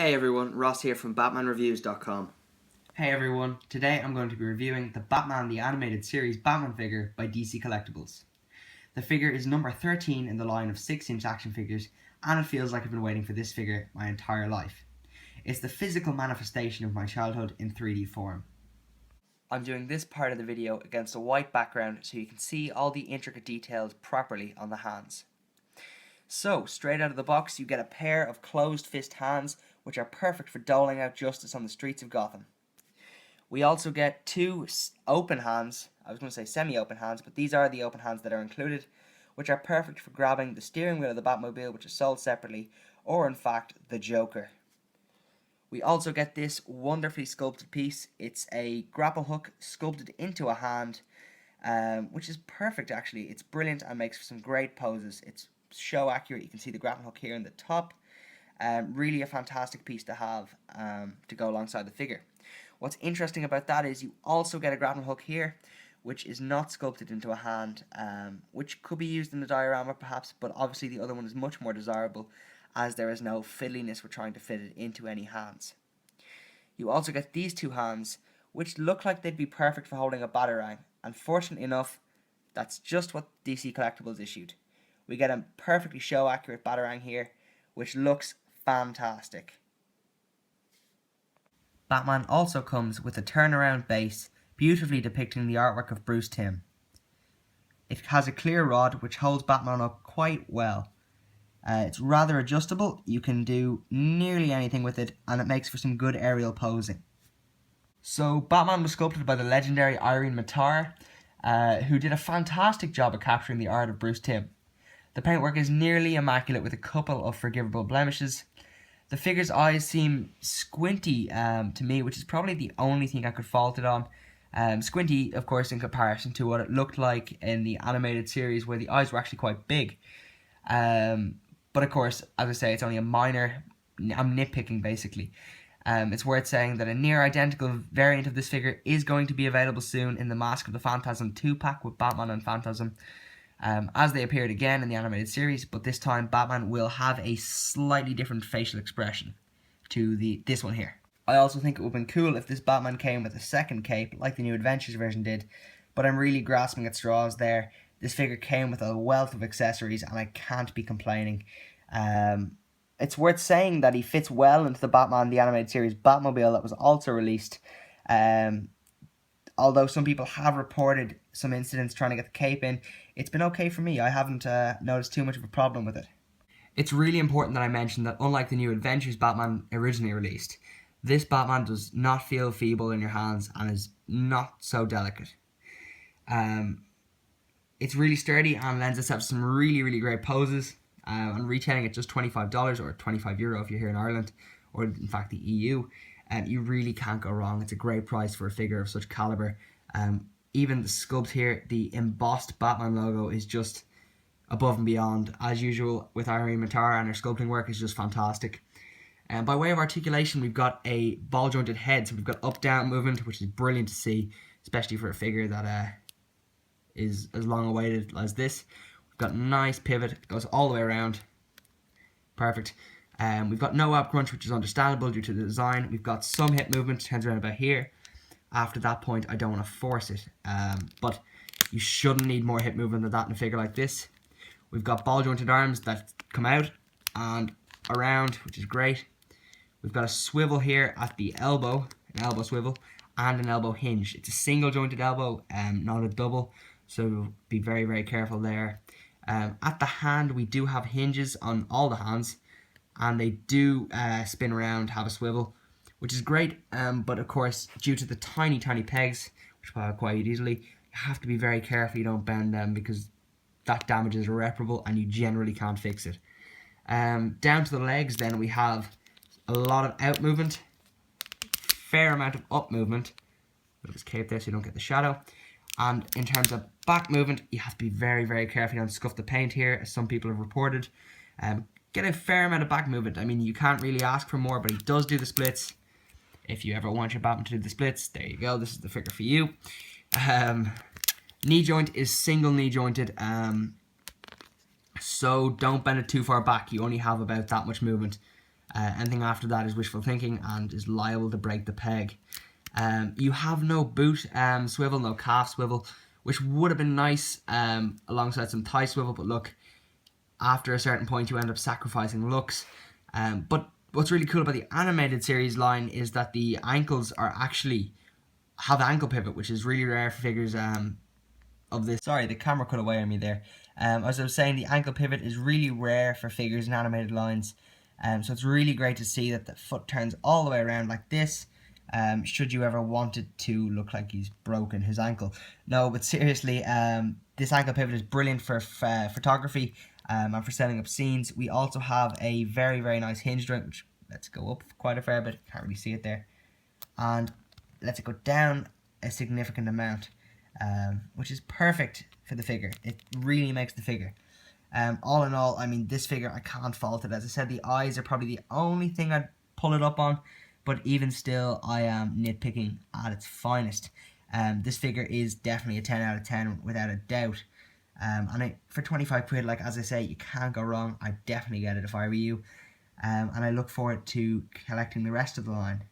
Hey everyone, Ross here from Batmanreviews.com. Hey everyone, today I'm going to be reviewing the Batman the Animated Series Batman figure by DC Collectibles. The figure is number 13 in the line of 6-inch action figures, and it feels like I've been waiting for this figure my entire life. It's the physical manifestation of my childhood in 3D form. I'm doing this part of the video against a white background so you can see all the intricate details properly on the hands. So, straight out of the box you get a pair of closed fist hands which are perfect for doling out justice on the streets of Gotham. We also get two open hands, I was going to say semi-open hands, but these are the open hands that are included, which are perfect for grabbing the steering wheel of the Batmobile, which is sold separately, or in fact, the Joker. We also get this wonderfully sculpted piece. It's a grapple hook sculpted into a hand, which is perfect actually. It's brilliant and makes for some great poses. It's show accurate. You can see the grapple hook here in the top. Really a fantastic piece to have to go alongside the figure. What's interesting about that is you also get a grappling hook here, which is not sculpted into a hand, which could be used in the diorama perhaps, but obviously the other one is much more desirable as there is no fiddliness with trying to fit it into any hands. You also get these two hands, which look like they'd be perfect for holding a batarang, and fortunately enough, that's just what DC Collectibles issued. We get a perfectly show accurate batarang here, which looks fantastic. Batman also comes with a turnaround base, beautifully depicting the artwork of Bruce Timm. It has a clear rod which holds Batman up quite well. It's rather adjustable, you can do nearly anything with it, and it makes for some good aerial posing. So Batman was sculpted by the legendary Irene Mattar, who did a fantastic job of capturing the art of Bruce Timm. The paintwork is nearly immaculate with a couple of forgivable blemishes. The figure's eyes seem squinty to me, which is probably the only thing I could fault it on. Squinty, of course, in comparison to what it looked like in the animated series where the eyes were actually quite big. But of course, as I say, it's only a minor, I'm nitpicking basically. It's worth saying that a near identical variant of this figure is going to be available soon in the Mask of the Phantasm 2-pack with Batman and Phantasm. As they appeared again in the animated series, but this time Batman will have a slightly different facial expression to this one here. I also think it would have been cool if this Batman came with a second cape, like the New Adventures version did, but I'm really grasping at straws there. This figure came with a wealth of accessories, and I can't be complaining. It's worth saying that he fits well into the Batman the Animated Series Batmobile that was also released. Although some people have reported some incidents trying to get the cape in, it's been okay for me. I haven't noticed too much of a problem with it. It's really important that I mention that unlike the New Adventures Batman originally released, this Batman does not feel feeble in your hands and is not so delicate. It's really sturdy and lends itself to some really great poses. I'm retailing at just $25 or €25 if you're here in Ireland, or in fact the EU. You really can't go wrong. It's a great price for a figure of such caliber. Even the sculpt here, the embossed Batman logo is just above and beyond. As usual with Irene Mattar, and her sculpting work is just fantastic. By way of articulation, we've got a ball jointed head, so we've got up-down movement, which is brilliant to see, especially for a figure that is as long awaited as this. We've got a nice pivot, it goes all the way around. Perfect. We've got no ab crunch, which is understandable due to the design. We've got some hip movement, turns around about here. After that point, I don't want to force it, but you shouldn't need more hip movement than that in a figure like this. We've got ball jointed arms that come out and around, which is great. We've got a swivel here at the elbow, an elbow swivel, and an elbow hinge. It's a single jointed elbow, not a double, so be very careful there. At the hand, we do have hinges on all the hands, and they do spin around, have a swivel, which is great, but of course, due to the tiny pegs, which pop out quite easily, you have to be very careful you don't bend them, because that damage is irreparable and you generally can't fix it. Down to the legs then, we have a lot of out movement, fair amount of up movement. Put this cape there so you don't get the shadow. And in terms of back movement, you have to be very careful you don't scuff the paint here, as some people have reported. Get a fair amount of back movement. I mean, you can't really ask for more, but he does do the splits. If you ever want your Batman to do the splits, there you go, this is the figure for you. Knee joint is single knee jointed, so don't bend it too far back. You only have about that much movement. Anything after that is wishful thinking and is liable to break the peg. You have no boot swivel, no calf swivel, which would have been nice alongside some thigh swivel, but look, after a certain point you end up sacrificing looks. But what's really cool about the animated series line is that the ankles are actually have ankle pivot, which is really rare for figures of this. Sorry, the camera cut away on me there. As I was saying, the ankle pivot is really rare for figures in animated lines. So it's really great to see that the foot turns all the way around like this. Should you ever want it to look like he's broken his ankle. No, but seriously, this ankle pivot is brilliant for photography and for setting up scenes. We also have a very, very nice hinge joint, which let's go up quite a fair bit. Can't really see it there. And let's go down a significant amount, which is perfect for the figure. It really makes the figure. All in all, I mean, this figure, I can't fault it. As I said, the eyes are probably the only thing I'd pull it up on, but even still, I am nitpicking at its finest. This figure is definitely a 10 out of 10 without a doubt. And for 25 quid, like as I say, you can't go wrong. I'd definitely get it if I were you. And I look forward to collecting the rest of the line.